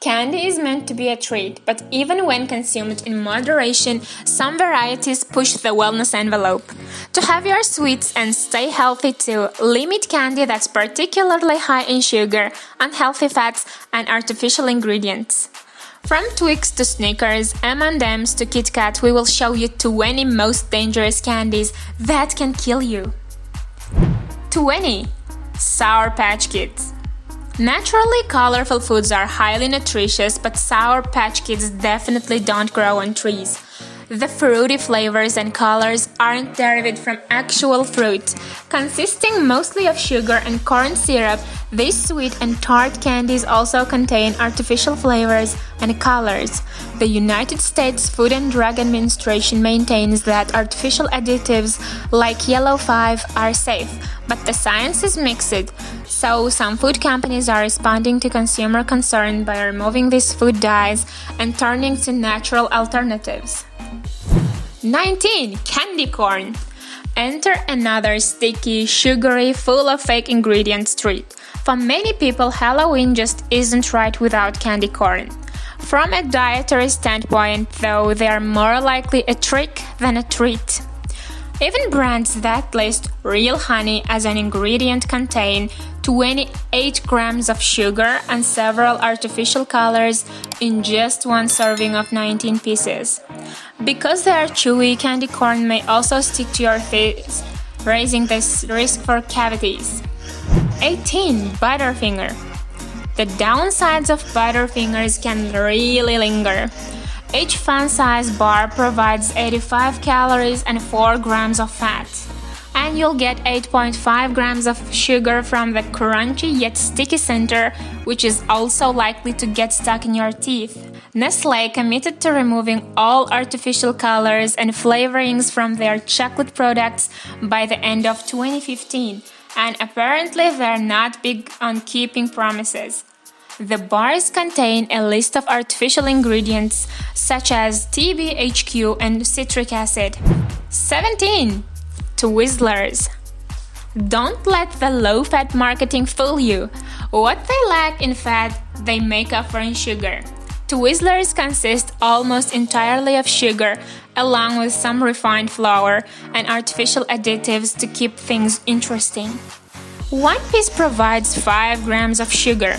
Candy is meant to be a treat, but even when consumed in moderation, some varieties push the wellness envelope. To have your sweets and stay healthy too, limit candy that's particularly high in sugar, unhealthy fats, and artificial ingredients. From Twix to Snickers, M&Ms to KitKat, we will show you 20 most dangerous candies that can kill you. 20. Sour Patch Kids. Naturally colorful foods are highly nutritious, but Sour Patch Kids definitely don't grow on trees. The fruity flavors and colors aren't derived from actual fruit. Consisting mostly of sugar and corn syrup, these sweet and tart candies also contain artificial flavors and colors. The United States Food and Drug Administration maintains that artificial additives like Yellow 5 are safe, but the science is mixed. So some food companies are responding to consumer concern by removing these food dyes and turning to natural alternatives. 19. Candy corn. Enter another sticky, sugary, full of fake ingredients treat. For many people, Halloween just isn't right without candy corn. From a dietary standpoint, though, they are more likely a trick than a treat. Even brands that list real honey as an ingredient contain 28 grams of sugar and several artificial colors in just one serving of 19 pieces. Because they are chewy, candy corn may also stick to your teeth, raising this risk for cavities. 18. Butterfinger. The downsides of Butterfingers can really linger. Each fun-sized bar provides 85 calories and 4 grams of fat. And you'll get 8.5 grams of sugar from the crunchy yet sticky center, which is also likely to get stuck in your teeth. Nestle committed to removing all artificial colors and flavorings from their chocolate products by the end of 2015, and apparently they're not big on keeping promises. The bars contain a list of artificial ingredients such as TBHQ and citric acid. 17. Twizzlers. Don't let the low-fat marketing fool you. What they lack in fat, they make up for in sugar. Twizzlers consist almost entirely of sugar, along with some refined flour and artificial additives to keep things interesting. One piece provides 5 grams of sugar,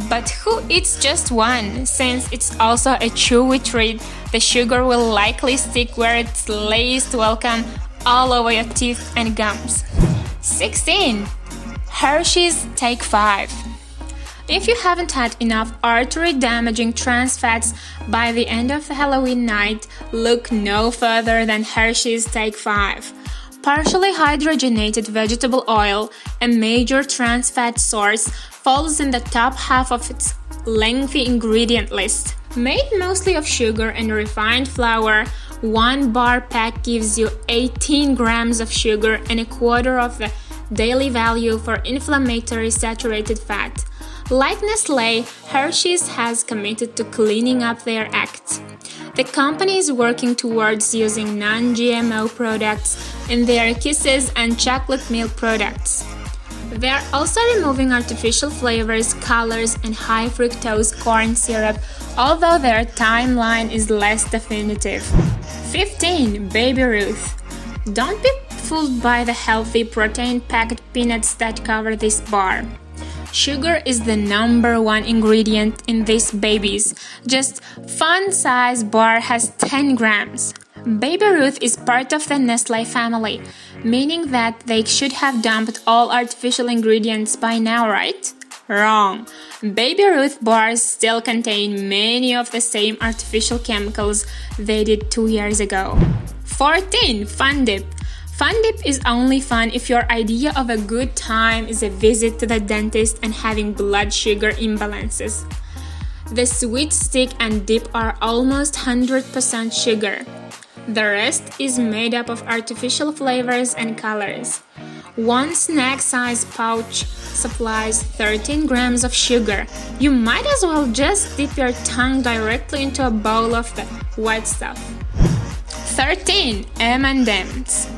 but who eats just one? Since it's also a chewy treat, the sugar will likely stick where it's least welcome, all over your teeth and gums. 16. Hershey's Take 5. If you haven't had enough artery-damaging trans fats by the end of the Halloween night, look no further than Hershey's Take 5. Partially hydrogenated vegetable oil, a major trans fat source, falls in the top half of its lengthy ingredient list. Made mostly of sugar and refined flour, one bar pack gives you 18 grams of sugar and a quarter of the daily value for inflammatory saturated fat. Like Nestle, Hershey's has committed to cleaning up their act. The company is working towards using non-GMO products in their kisses and chocolate milk products. They are also removing artificial flavors, colors, and high fructose corn syrup, although their timeline is less definitive. 15. Baby Ruth. Don't be fooled by the healthy protein-packed peanuts that cover this bar. Sugar is the #1 ingredient in these babies. Just fun-size bar has 10 grams. Baby Ruth is part of the Nestle family, meaning that they should have dumped all artificial ingredients by now, right? Wrong. Baby Ruth bars still contain many of the same artificial chemicals they did 2 years ago. 14. Fun Dip. Fun Dip is only fun if your idea of a good time is a visit to the dentist and having blood sugar imbalances. The sweet stick and dip are almost 100% sugar. The rest is made up of artificial flavors and colors. One snack-sized pouch supplies 13 grams of sugar. You might as well just dip your tongue directly into a bowl of the white stuff. 13. M&Ms.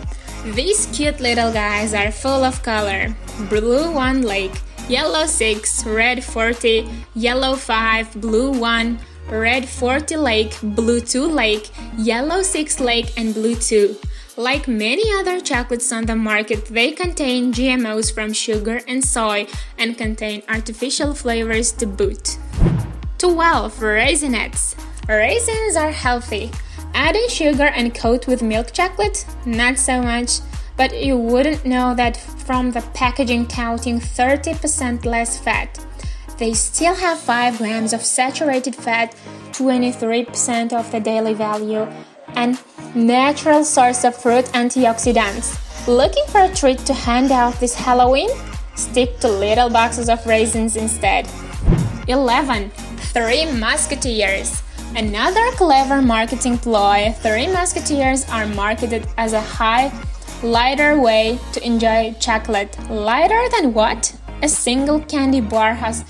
These cute little guys are full of color. Blue one leg, yellow 6, red 40, yellow 5, blue 1, red 40 lake, blue 2 lake, yellow 6 lake, and blue 2. Like many other chocolates on the market, they contain GMOs from sugar and soy and contain artificial flavors to boot. 12. Raisinets. Raisins are healthy. Adding sugar and coat with milk chocolate? Not so much. But you wouldn't know that from the packaging touting 30% less fat. They still have 5 grams of saturated fat, 23% of the daily value, and natural source of fruit antioxidants. Looking for a treat to hand out this Halloween? Stick to little boxes of raisins instead. 11. Three Musketeers. Another clever marketing ploy, Three Musketeers are marketed as a lighter way to enjoy chocolate. Lighter than what? A single candy bar has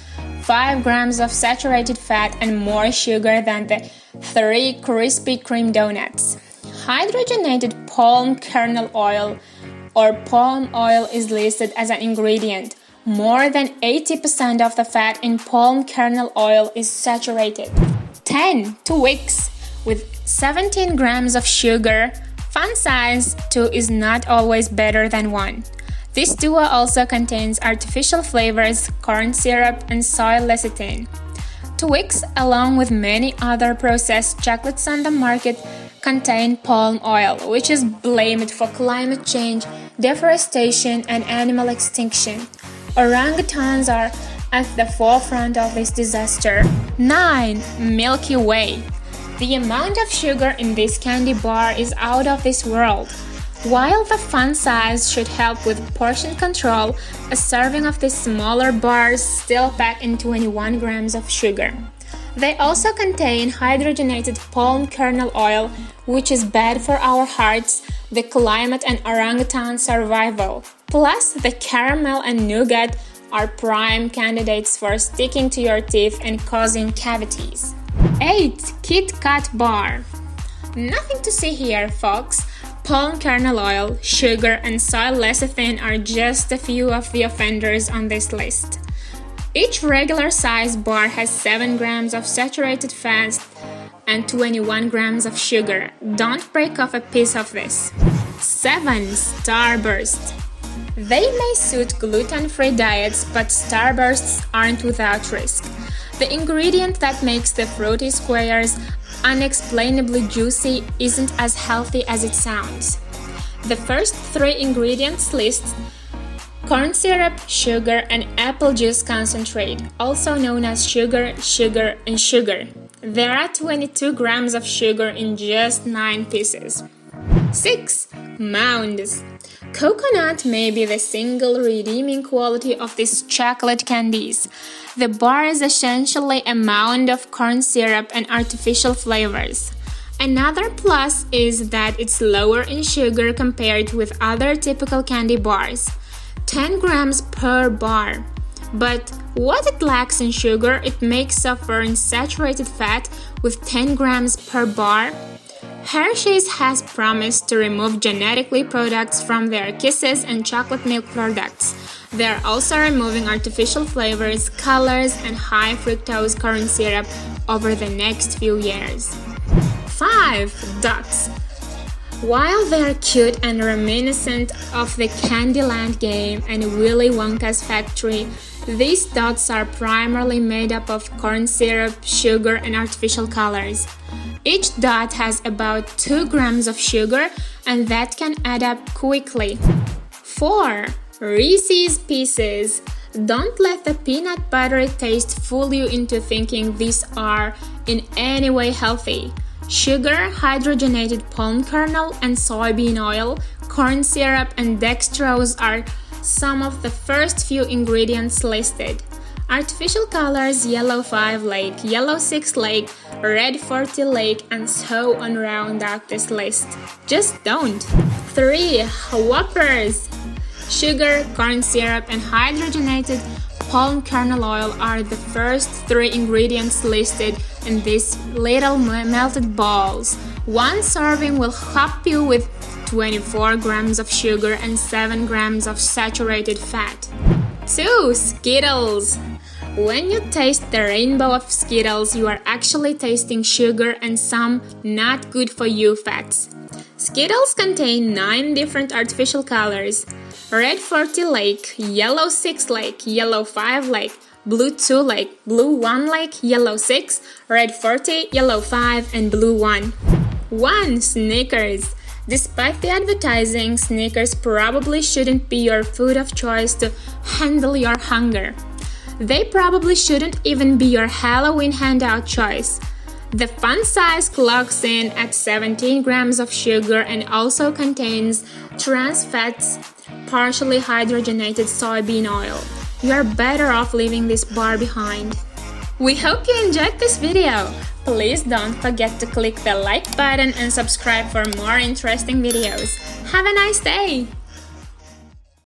5 grams of saturated fat and more sugar than the 3 Krispy Kreme donuts. Hydrogenated palm kernel oil or palm oil is listed as an ingredient. More than 80% of the fat in palm kernel oil is saturated. 10. Twix with 17 grams of sugar. Fun size, 2 is not always better than 1. This duo also contains artificial flavors, corn syrup, and soy lecithin. Twix, along with many other processed chocolates on the market, contain palm oil, which is blamed for climate change, deforestation, and animal extinction. Orangutans are at the forefront of this disaster. 9. Milky Way. The amount of sugar in this candy bar is out of this world. While the fun size should help with portion control, a serving of these smaller bars still pack in 21 grams of sugar. They also contain hydrogenated palm kernel oil, which is bad for our hearts, the climate, and orangutan survival. Plus, the caramel and nougat are prime candidates for sticking to your teeth and causing cavities. 8. KitKat bar. Nothing to see here, folks. Palm kernel oil, sugar, and soy lecithin are just a few of the offenders on this list. Each regular size bar has 7 grams of saturated fat and 21 grams of sugar. Don't break off a piece of this. 7. Starburst. They may suit gluten-free diets, but Starbursts aren't without risk. The ingredient that makes the fruity squares unexplainably juicy isn't as healthy as it sounds. The first 3 ingredients list corn syrup, sugar, and apple juice concentrate, also known as sugar, sugar, and sugar. There are 22 grams of sugar in just 9 pieces. 6. Mounds. Coconut may be the single redeeming quality of these chocolate candies. The bar is essentially a mound of corn syrup and artificial flavors. Another plus is that it's lower in sugar compared with other typical candy bars. 10 grams per bar. But what it lacks in sugar, it makes up for in saturated fat with 10 grams per bar. Hershey's has promised to remove genetically products from their Kisses and chocolate milk products. They're also removing artificial flavors, colors, and high fructose corn syrup over the next few years. 5. Dots. While they're cute and reminiscent of the Candyland game and Willy Wonka's factory, these dots are primarily made up of corn syrup, sugar, and artificial colors. Each dot has about 2 grams of sugar, and that can add up quickly. 4. Reese's Pieces. Don't let the peanut buttery taste fool you into thinking these are in any way healthy. Sugar, hydrogenated palm kernel and soybean oil, corn syrup, and dextrose are some of the first few ingredients listed. Artificial colors, yellow 5 lake, yellow 6 lake, red 40 lake, and so on round out this list. Just don't. 3. Whoppers. Sugar, corn syrup, and hydrogenated palm kernel oil are the first 3 ingredients listed in these little melted balls. One serving will whop you with 24 grams of sugar and 7 grams of saturated fat. 2. Skittles. When you taste the rainbow of Skittles, you are actually tasting sugar and some not good for you fats. Skittles contain 9 different artificial colors: red 40 like, yellow 6 like, yellow 5 like, blue 2 like, blue 1 like, yellow 6, red 40, yellow 5, and blue 1. 1. Snickers. Despite the advertising, Snickers probably shouldn't be your food of choice to handle your hunger. They probably shouldn't even be your Halloween handout choice. The fun size clocks in at 17 grams of sugar and also contains trans fats, partially hydrogenated soybean oil. You're better off leaving this bar behind. We hope you enjoyed this video. Please don't forget to click the like button and subscribe for more interesting videos. Have a nice day!